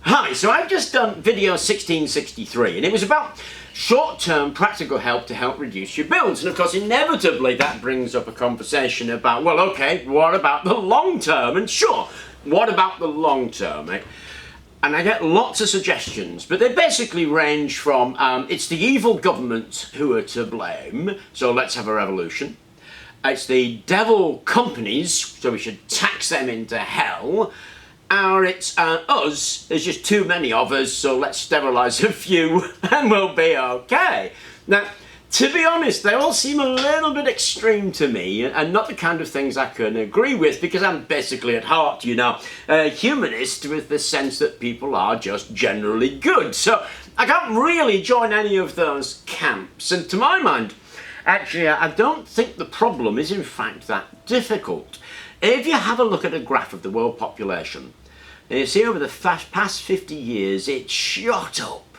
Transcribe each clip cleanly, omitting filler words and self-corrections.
Hi, so I've just done video 1663 and it was about short-term practical help to help reduce your bills, and of course inevitably that brings up a conversation about, well, okay, what about the long term? And sure, what about the long term? And I get lots of suggestions, but they basically range from it's the evil government who are to blame, so let's have a revolution. It's the devil companies, so we should tax them into hell. Or it's us, there's just too many of us, so let's sterilise a few and we'll be okay. Now, to be honest, they all seem a little bit extreme to me and not the kind of things I can agree with, because I'm basically at heart, a humanist with the sense that people are just generally good. So I can't really join any of those camps, and to my mind, actually, I don't think the problem is in fact that difficult. If you have a look at a graph of the world population, and you see over the past 50 years it's shot up.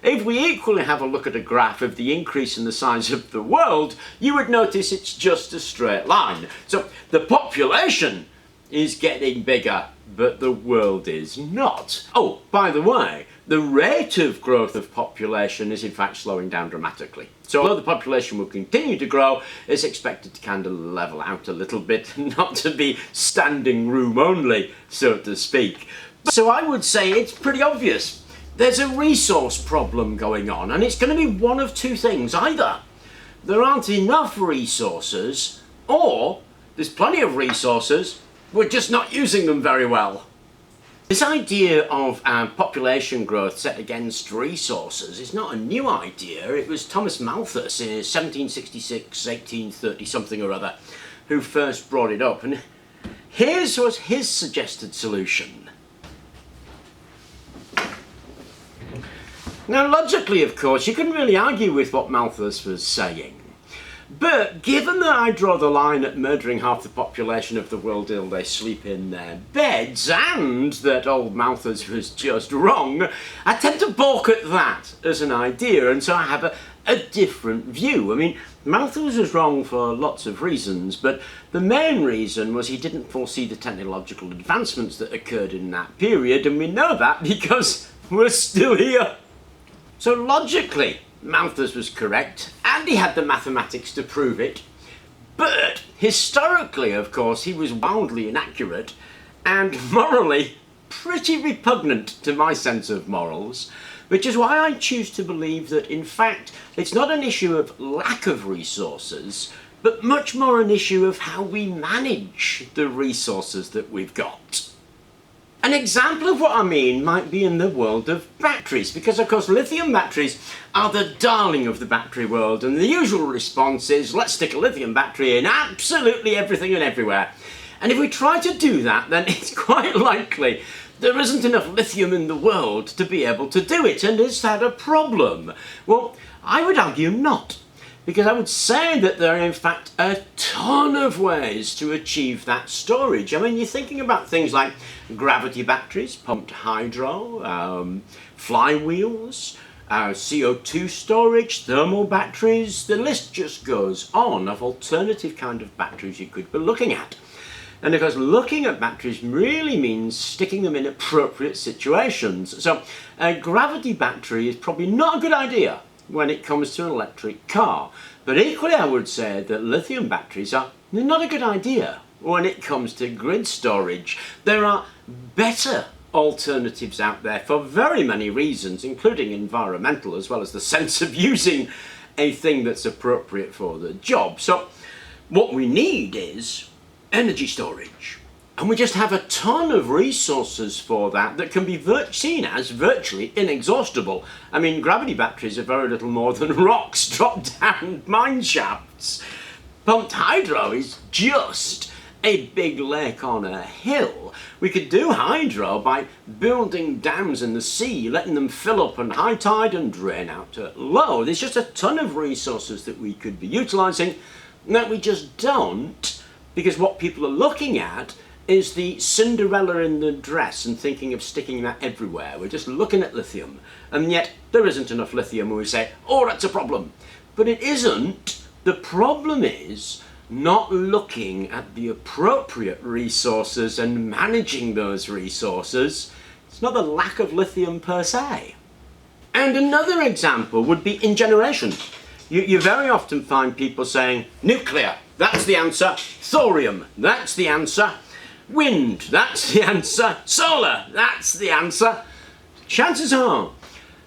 If we equally have a look at a graph of the increase in the size of the world, you would notice it's just a straight line. So the population is getting bigger, but the world is not. Oh, by the way, the rate of growth of population is in fact slowing down dramatically. So although the population will continue to grow, it's expected to kind of level out a little bit, not to be standing room only, so to speak. So I would say it's pretty obvious. There's a resource problem going on, and it's going to be one of two things. Either there aren't enough resources, or there's plenty of resources, we're just not using them very well. This idea of population growth set against resources is not a new idea. It was Thomas Malthus in 1766, 1830 something or other, who first brought it up, and here's was his suggested solution. Now logically, of course, you couldn't really argue with what Malthus was saying. But given that I draw the line at murdering half the population of the world till they sleep in their beds, and that old Malthus was just wrong, I tend to balk at that as an idea, and so I have a different view. I mean, Malthus was wrong for lots of reasons, but the main reason was he didn't foresee the technological advancements that occurred in that period, and we know that because we're still here. So logically, Malthus was correct, and he had the mathematics to prove it, but historically, of course, he was wildly inaccurate and morally pretty repugnant to my sense of morals, which is why I choose to believe that, in fact, it's not an issue of lack of resources, but much more an issue of how we manage the resources that we've got. An example of what I mean might be in the world of batteries, because of course lithium batteries are the darling of the battery world, and the usual response is, let's stick a lithium battery in absolutely everything and everywhere. And if we try to do that, then it's quite likely there isn't enough lithium in the world to be able to do it. And is that a problem? Well, I would argue not. Because I would say that there are in fact a ton of ways to achieve that storage. I mean, you're thinking about things like gravity batteries, pumped hydro, flywheels, CO2 storage, thermal batteries. The list just goes on of alternative kind of batteries you could be looking at. And of course, looking at batteries really means sticking them in appropriate situations. So a gravity battery is probably not a good idea when it comes to an electric car. But equally I would say that lithium batteries are not a good idea when it comes to grid storage. There are better alternatives out there for very many reasons, including environmental, as well as the sense of using a thing that's appropriate for the job. So what we need is energy storage. And we just have a ton of resources for that can be seen as virtually inexhaustible. I mean, gravity batteries are very little more than rocks dropped down mine shafts. Pumped hydro is just a big lake on a hill. We could do hydro by building dams in the sea, letting them fill up on high tide and drain out at low. There's just a ton of resources that we could be utilising that we just don't, because what people are looking at is the Cinderella in the dress and thinking of sticking that everywhere. We're just looking at lithium, and yet there isn't enough lithium, and we say, oh, that's a problem. But it isn't. The problem is not looking at the appropriate resources and managing those resources It's not the lack of lithium per se. And another example would be in generation. You very often find people saying, nuclear, that's the answer. Thorium, that's the answer. Wind, that's the answer. Solar, that's the answer. Chances are,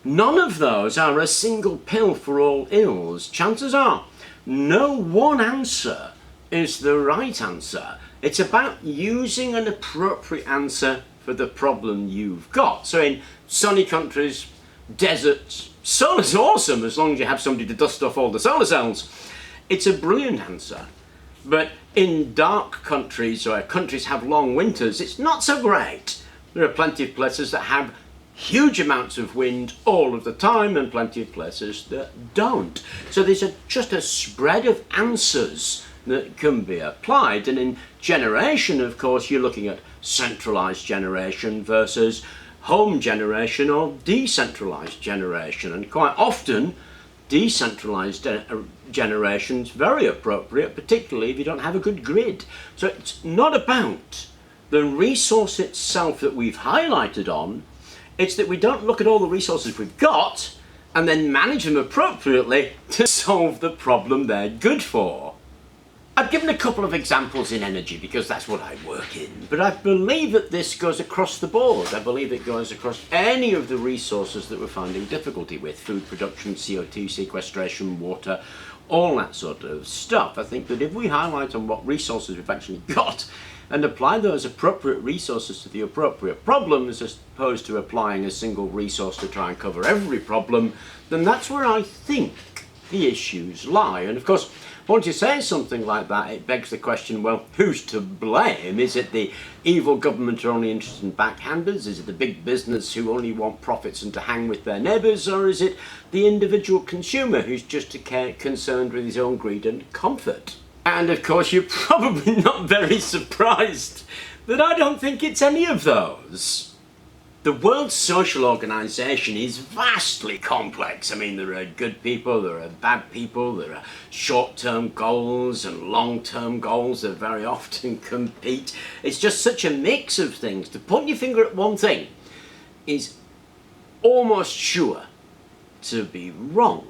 none of those are a single pill for all ills. Chances are, no one answer is the right answer. It's about using an appropriate answer for the problem you've got. So in sunny countries, deserts, solar's awesome as long as you have somebody to dust off all the solar cells. It's a brilliant answer. But in dark countries, where countries have long winters, it's not so great. There are plenty of places that have huge amounts of wind all of the time and plenty of places that don't. So there's just a spread of answers that can be applied. And in generation, of course, you're looking at centralized generation versus home generation or decentralized generation. And quite often, decentralized generation is very appropriate, particularly if you don't have a good grid. So it's not about the resource itself that we've highlighted on. It's that we don't look at all the resources we've got and then manage them appropriately to solve the problem they're good for. I've given a couple of examples in energy because that's what I work in, but I believe that this goes across the board. I believe it goes across any of the resources that we're finding difficulty with: food production, CO2 sequestration, water, all that sort of stuff. I think that if we highlight on what resources we've actually got and apply those appropriate resources to the appropriate problems, as opposed to applying a single resource to try and cover every problem, then that's where I think the issues lie. And of course, once you say something like that, it begs the question, well, who's to blame? Is it the evil government who are only interested in backhanders? Is it the big business who only want profits and to hang with their neighbours? Or is it the individual consumer who's just concerned with his own greed and comfort? And of course, you're probably not very surprised that I don't think it's any of those. The World Social Organization is vastly complex. I mean, there are good people, there are bad people, there are short-term goals and long-term goals that very often compete. It's just such a mix of things. To point your finger at one thing is almost sure to be wrong,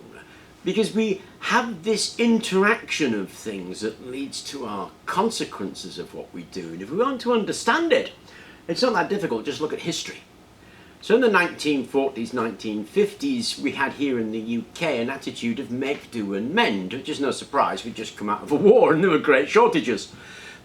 because we have this interaction of things that leads to our consequences of what we do. And if we want to understand it, it's not that difficult. Just look at history. So in the 1940s, 1950s, we had here in the UK an attitude of make, do and mend, which is no surprise. We'd just come out of a war and there were great shortages.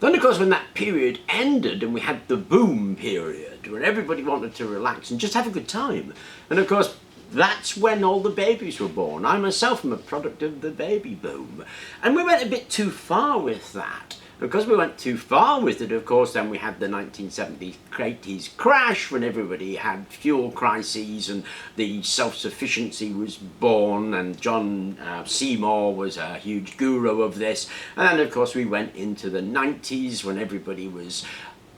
Then, of course, when that period ended and we had the boom period, when everybody wanted to relax and just have a good time. And, of course, that's when all the babies were born. I myself am a product of the baby boom. And we went a bit too far with that. Because we went too far with it, of course, then we had the 1970s, 80s crash when everybody had fuel crises and the self-sufficiency was born, and John Seymour was a huge guru of this. And then, of course, we went into the 90s when everybody was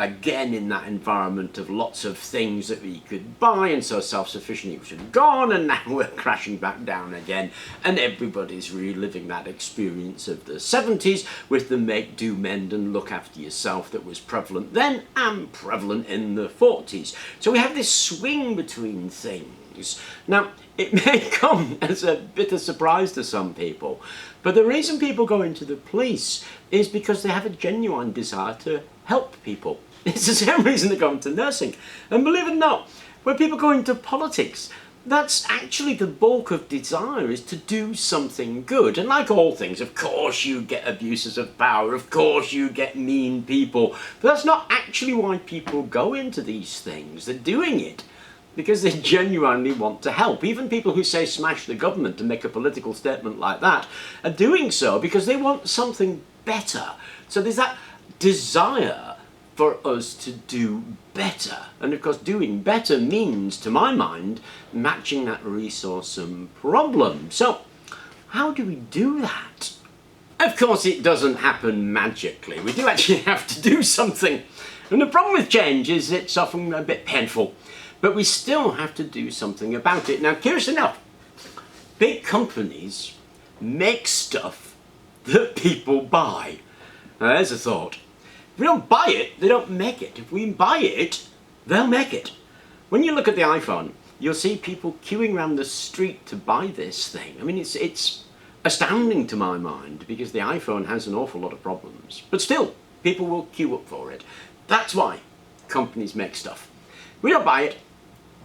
again in that environment of lots of things that we could buy, and so self-sufficiency was gone, and now we're crashing back down again, and everybody's reliving that experience of the 70s with the make, do, mend and look after yourself that was prevalent then and prevalent in the 40s. So we have this swing between things. Now, it may come as a bitter surprise to some people, but the reason people go into the police is because they have a genuine desire to help people. It's the same reason they go into nursing. And believe it or not, when people go into politics, that's actually the bulk of desire, is to do something good. And like all things, of course you get abuses of power, of course you get mean people, but that's not actually why people go into these things. They're doing it because they genuinely want to help. Even people who say smash the government and make a political statement like that are doing so because they want something better. So there's that desire for us to do better. And of course, doing better means, to my mind, matching that resource and problem. So how do we do that? Of course, it doesn't happen magically. We do actually have to do something. And the problem with change is it's often a bit painful, but we still have to do something about it. Now, curious enough, big companies make stuff that people buy. Now, there's a thought. If we don't buy it, they don't make it. If we buy it, they'll make it. When you look at the iPhone, you'll see people queuing around the street to buy this thing. I mean, it's astounding to my mind, because the iPhone has an awful lot of problems. But still, people will queue up for it. That's why companies make stuff. We don't buy it,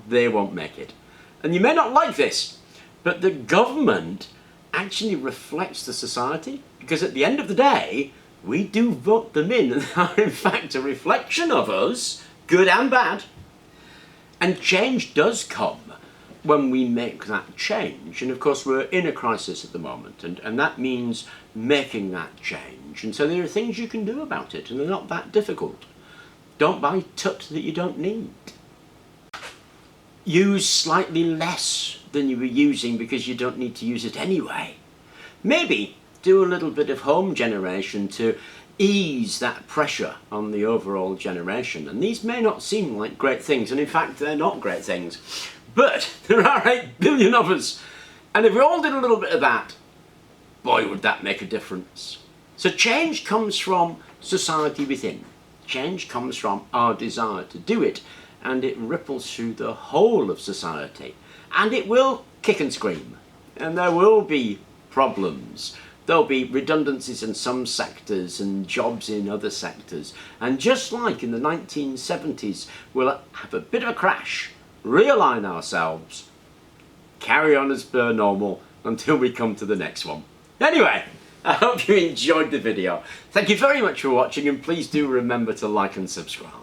they won't make it. And you may not like this, but the government actually reflects the society, because at the end of the day, we do vote them in, and are in fact a reflection of us, good and bad. And change does come when we make that change. And of course we're in a crisis at the moment, and that means making that change. And so there are things you can do about it, and they're not that difficult. Don't buy tut that you don't need. Use slightly less than you were using because you don't need to use it anyway. Maybe do a little bit of home generation to ease that pressure on the overall generation. And these may not seem like great things, and in fact they're not great things, but there are 8 billion of us, and if we all did a little bit of that, boy would that make a difference. So change comes from society within. Change comes from our desire to do it, and it ripples through the whole of society. And it will kick and scream, and there will be problems. There'll be redundancies in some sectors and jobs in other sectors. And just like in the 1970s, we'll have a bit of a crash, realign ourselves, carry on as per normal until we come to the next one. Anyway, I hope you enjoyed the video. Thank you very much for watching, and please do remember to like and subscribe.